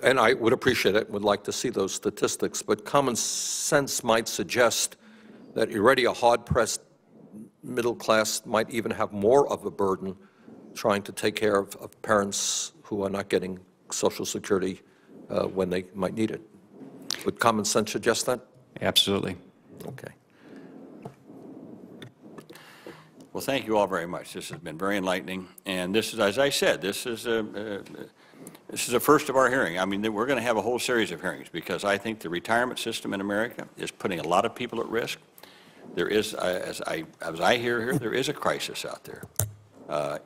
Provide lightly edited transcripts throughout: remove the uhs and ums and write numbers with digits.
And I would appreciate it, would like to see those statistics, but common sense might suggest that already a hard-pressed middle class might even have more of a burden trying to take care of parents who are not getting Social Security when they might need it. Would common sense suggest that? Absolutely. Okay. Well, thank you all very much. This has been very enlightening. And this is, as I said, this is a first of our hearing. I mean, we're going to have a whole series of hearings because I think the retirement system in America is putting a lot of people at risk. There is, as I hear here, there is a crisis out there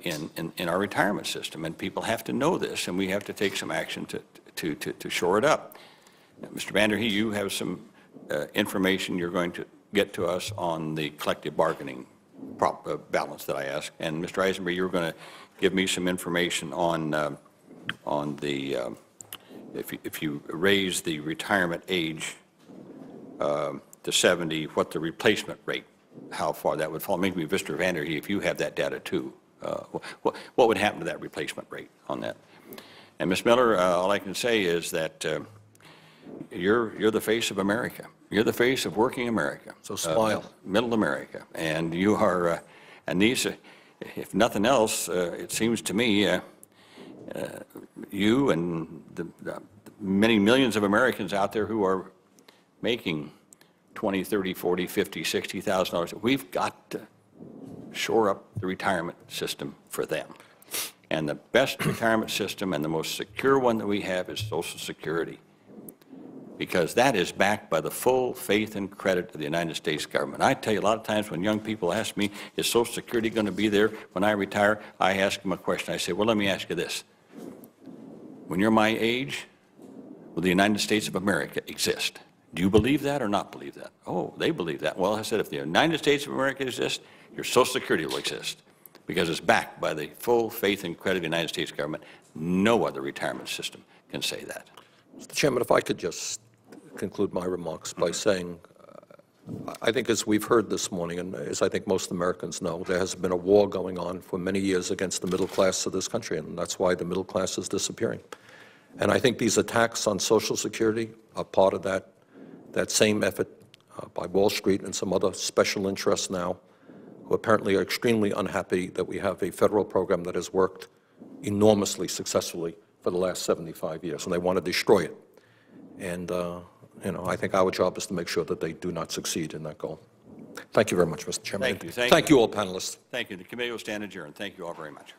in our retirement system, and people have to know this, and we have to take some action to shore it up. Mr. Vanderhee, you have some information you're going to get to us on the collective bargaining balance that I asked, and Mr. Eisenberg, you're going to give me some information on the if you raise the retirement age to 70, what the replacement rate, how far that would fall. Maybe Mr. Vanderhee, if you have that data too, what would happen to that replacement rate on that? And Ms. Miller, all I can say is that you're the face of America. You're the face of working America. So smile. Middle America. And you are, and these, if nothing else, it seems to me, you and the many millions of Americans out there who are making $20, $30, $40, $50, $60,000, we've got to shore up the retirement system for them. And the best retirement system and the most secure one that we have is Social Security, because that is backed by the full faith and credit of the United States government. I tell you, a lot of times when young people ask me, is Social Security going to be there when I retire, I ask them a question. I say, well, let me ask you this. When you're my age, will the United States of America exist? Do you believe that or not believe that? Oh, they believe that. Well, I said, if the United States of America exists, your Social Security will exist, because it's backed by the full faith and credit of the United States government. No other retirement system can say that. Mr. Chairman, if I could just conclude my remarks by saying, I think as we've heard this morning, and as I think most Americans know, there has been a war going on for many years against the middle class of this country, and that's why the middle class is disappearing. And I think these attacks on Social Security are part of that same effort by Wall Street and some other special interests now, who apparently are extremely unhappy that we have a federal program that has worked enormously successfully for the last 75 years, and they want to destroy it. And I think our job is to make sure that they do not succeed in that goal. Thank you very much, Mr. Chairman. Thank you. Thank you all panelists. Thank you. The committee will stand adjourned. Thank you all very much.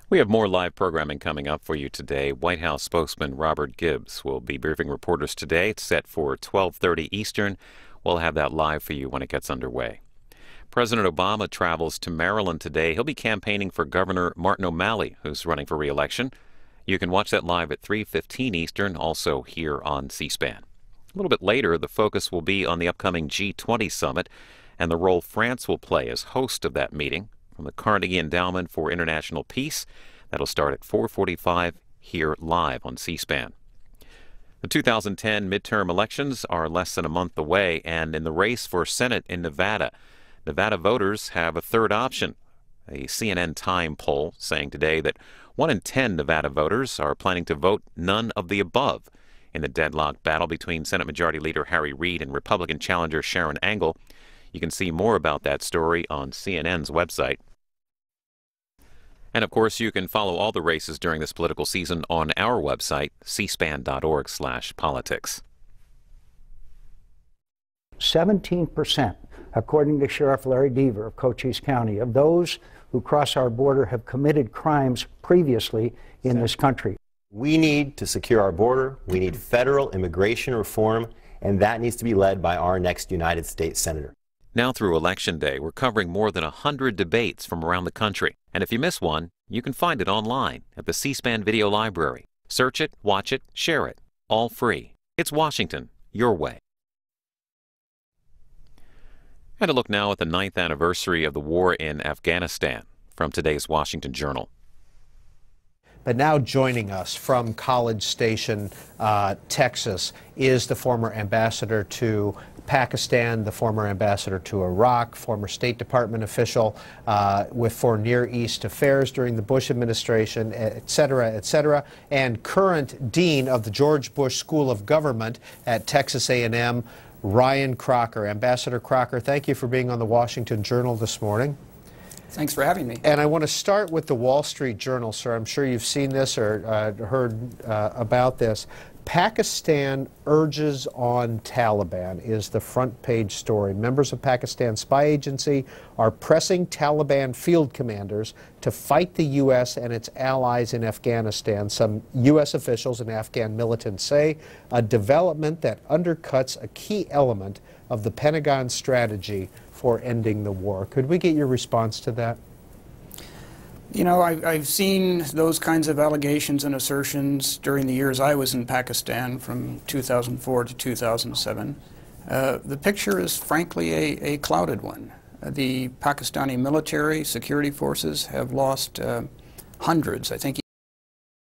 We have more live programming coming up for you today. White House spokesman Robert Gibbs will be briefing reporters today. It's set for 12:30 Eastern. We'll have that live for you when it gets underway. President Obama travels to Maryland today. He'll be campaigning for Governor Martin O'Malley, who's running for re-election. You can watch that live at 3:15 Eastern, also here on C-SPAN. A little bit later, the focus will be on the upcoming G20 summit and the role France will play as host of that meeting. From the Carnegie Endowment for International Peace. That'll start at 4:45 here live on C-SPAN. The 2010 midterm elections are less than a month away, and in the race for Senate in Nevada, Nevada voters have a third option. A CNN Time poll saying today that 1 in 10 Nevada voters are planning to vote none of the above in the deadlock battle between Senate Majority Leader Harry Reid and Republican challenger Sharon Angle. You can see more about that story on CNN's website. And of course, you can follow all the races during this political season on our website, cspan.org/politics. 17%, according to Sheriff Larry Deaver of Cochise County, of those who cross our border have committed crimes previously in this country. We need to secure our border. We need federal immigration reform, and that needs to be led by our next United States Senator. Now through Election Day, we're covering more than 100 debates from around the country. And if you miss one, you can find it online at the C-SPAN Video Library. Search it, watch it, share it. All free. It's Washington, your way. And a look now at the 9th anniversary of the war in Afghanistan from today's Washington Journal. But now joining us from College Station, Texas, is the former ambassador to Pakistan, the former ambassador to Iraq, former State Department official for Near East Affairs during the Bush administration, et cetera, and current dean of the George Bush School of Government at Texas A&M, Ryan Crocker. Ambassador Crocker, thank you for being on the Washington Journal this morning. Thanks for having me. And I want to start with the Wall Street Journal, sir. I'm sure you've seen this or heard about this. Pakistan urges on Taliban is the front page story. Members of Pakistan's spy agency are pressing Taliban field commanders to fight the U.S. and its allies in Afghanistan. Some U.S. officials and Afghan militants say a development that undercuts a key element of the Pentagon strategy for ending the war. Could we get your response to that? You know, I've seen those kinds of allegations and assertions during the years I was in Pakistan from 2004 to 2007. The picture is frankly a clouded one. The Pakistani military security forces have lost hundreds, I think